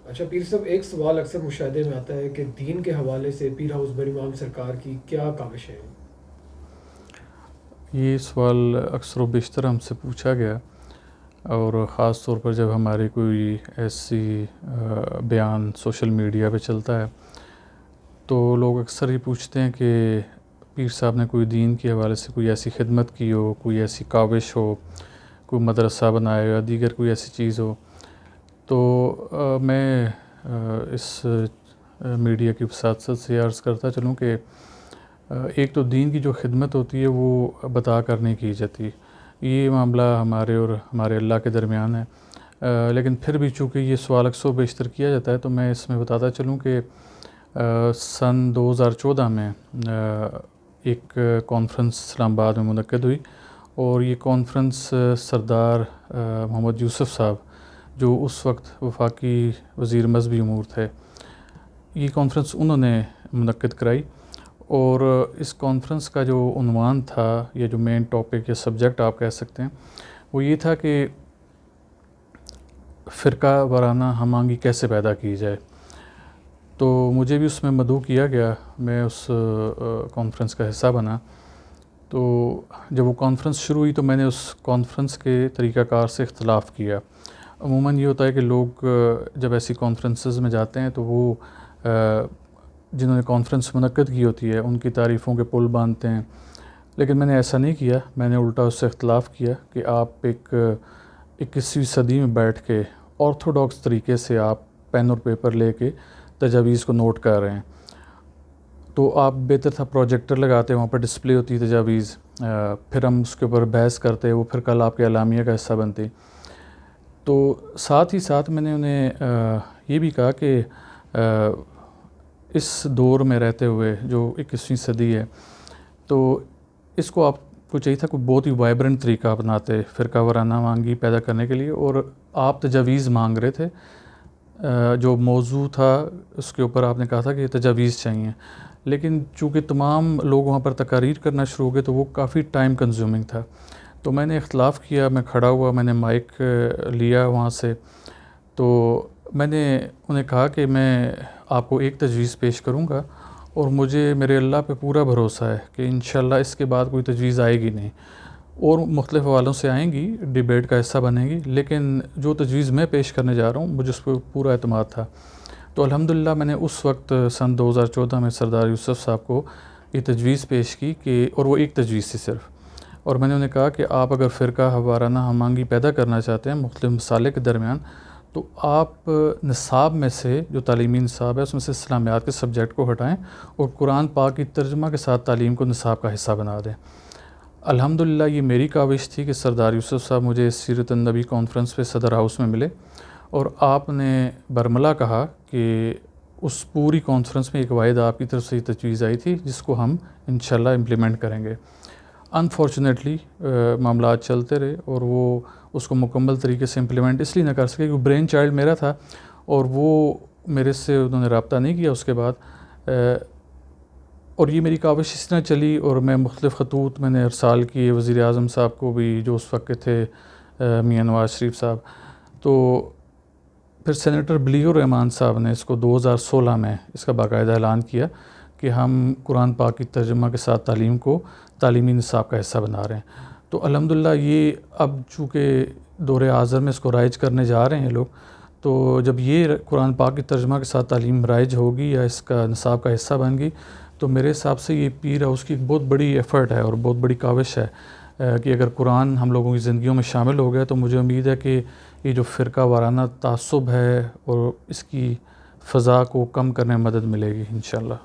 اچھا پیر صاحب، ایک سوال اکثر مشاہدے میں آتا ہے کہ دین کے حوالے سے پیر ہاؤس بڑی امام سرکار کی کیا کاوش ہے؟ یہ سوال اکثر و بیشتر ہم سے پوچھا گیا، اور خاص طور پر جب ہماری کوئی ایسی بیان سوشل میڈیا پہ چلتا ہے تو لوگ اکثر یہ پوچھتے ہیں کہ پیر صاحب نے کوئی دین کے حوالے سے کوئی ایسی خدمت کی ہو، کوئی ایسی کاوش ہو، کوئی مدرسہ بنایا ہو یا دیگر کوئی ایسی چیز ہو۔ تو میں اس میڈیا کی وساطت سے عرض کرتا چلوں کہ ایک تو دین کی جو خدمت ہوتی ہے وہ بتا کر نہیں کی جاتی، یہ معاملہ ہمارے اور ہمارے اللہ کے درمیان ہے۔ لیکن پھر بھی چونکہ یہ سوال اکثر و بیشتر کیا جاتا ہے تو میں اس میں بتاتا چلوں کہ سن 2014 میں ایک کانفرنس اسلام آباد میں منعقد ہوئی، اور یہ کانفرنس سردار محمد یوسف صاحب جو اس وقت وفاقی وزیر مذہبی امور تھے، یہ کانفرنس انہوں نے منعقد کرائی۔ اور اس کانفرنس کا جو عنوان تھا یا جو مین ٹاپک یا سبجیکٹ آپ کہہ سکتے ہیں وہ یہ تھا کہ فرقہ وارانہ ہم آہنگی کیسے پیدا کی جائے۔ تو مجھے بھی اس میں مدعو کیا گیا، میں اس کانفرنس کا حصہ بنا۔ تو جب وہ کانفرنس شروع ہوئی تو میں نے اس کانفرنس کے طریقہ کار سے اختلاف کیا۔ عموماً یہ ہوتا ہے کہ لوگ جب ایسی کانفرنسز میں جاتے ہیں تو وہ جنہوں نے کانفرنس منعقد کی ہوتی ہے ان کی تعریفوں کے پل باندھتے ہیں، لیکن میں نے ایسا نہیں کیا۔ میں نے الٹا اس سے اختلاف کیا کہ آپ ایک 21ویں صدی میں بیٹھ کے آرتھوڈاکس طریقے سے آپ پین اور پیپر لے کے تجاویز کو نوٹ کر رہے ہیں، تو آپ بہتر تھا پروجیکٹر لگاتے، وہاں پر ڈسپلے ہوتی تجاویز، پھر ہم اس کے اوپر بحث کرتے، وہ پھر کل آپ کے اعلامیہ کا حصہ بنتی۔ تو ساتھ ہی ساتھ میں نے انہیں یہ بھی کہا کہ اس دور میں رہتے ہوئے جو 21ویں صدی ہے تو اس کو آپ کو چاہیے تھا کوئی بہت ہی وائبرنٹ طریقہ اپناتے فرقہ وارانہ آہنگی پیدا کرنے کے لیے، اور آپ تجاویز مانگ رہے تھے۔ جو موضوع تھا اس کے اوپر آپ نے کہا تھا کہ تجاویز چاہیے، لیکن چونکہ تمام لوگ وہاں پر تقاریر کرنا شروع ہو گئے تو وہ کافی ٹائم کنزیومنگ تھا۔ تو میں نے اختلاف کیا، میں کھڑا ہوا، میں نے مائک لیا وہاں سے، تو میں نے انہیں کہا کہ میں آپ کو ایک تجویز پیش کروں گا، اور مجھے میرے اللہ پہ پورا بھروسہ ہے کہ انشاءاللہ اس کے بعد کوئی تجویز آئے گی نہیں، اور مختلف حوالوں سے آئیں گی، ڈیبیٹ کا حصہ بنے گی، لیکن جو تجویز میں پیش کرنے جا رہا ہوں مجھے اس پہ پورا اعتماد تھا۔ تو الحمدللہ میں نے اس وقت سن 2014 میں سردار یوسف صاحب کو یہ تجویز پیش کی کہ، اور وہ ایک تجویز تھی صرف، اور میں نے انہیں کہا کہ آپ اگر فرقہ وارانہ ہم آہنگی پیدا کرنا چاہتے ہیں مختلف مسالے کے درمیان، تو آپ نصاب میں سے جو تعلیمی نصاب ہے اس میں سے اسلامیات کے سبجیکٹ کو ہٹائیں اور قرآن پاک کی ترجمہ کے ساتھ تعلیم کو نصاب کا حصہ بنا دیں۔ الحمدللہ یہ میری کاوش تھی کہ سردار یوسف صاحب مجھے سیرت النبی کانفرنس پہ صدر ہاؤس میں ملے، اور آپ نے برملا کہا کہ اس پوری کانفرنس میں ایک واحد آپ کی طرف سے یہ تجویز آئی تھی جس کو ہم انشاءاللہ امپلیمنٹ کریں گے۔ انفارچونیٹلی معاملات چلتے رہے اور وہ اس کو مکمل طریقے سے امپلیمنٹ اس لیے نہ کر سکے کیونکہ برین چائلڈ میرا تھا، اور وہ میرے سے انہوں نے رابطہ نہیں کیا اس کے بعد، اور یہ میری کاوش اس طرح چلی، اور میں مختلف خطوط میں نے ارسال کیے وزیر اعظم صاحب کو بھی جو اس وقت کے تھے میاں نواز شریف صاحب۔ تو پھر سینیٹر بلیغ الرحمان صاحب نے اس کو 2016 میں اس کا باقاعدہ اعلان کیا کہ ہم قرآن پاک کی ترجمہ کے ساتھ تعلیم کو تعلیمی نصاب کا حصہ بنا رہے ہیں۔ تو الحمدللہ یہ اب چونکہ دور حاضر میں اس کو رائج کرنے جا رہے ہیں لوگ، تو جب یہ قرآن پاک کی ترجمہ کے ساتھ تعلیم رائج ہوگی یا اس کا نصاب کا حصہ بن گی، تو میرے حساب سے یہ پیر ہاؤس کی ایک بہت بڑی ایفرٹ ہے اور بہت بڑی کاوش ہے کہ اگر قرآن ہم لوگوں کی زندگیوں میں شامل ہو گیا تو مجھے امید ہے کہ یہ جو فرقہ وارانہ تعصب ہے اور اس کی فضا کو کم کرنے میں مدد ملے گی انشاءاللہ۔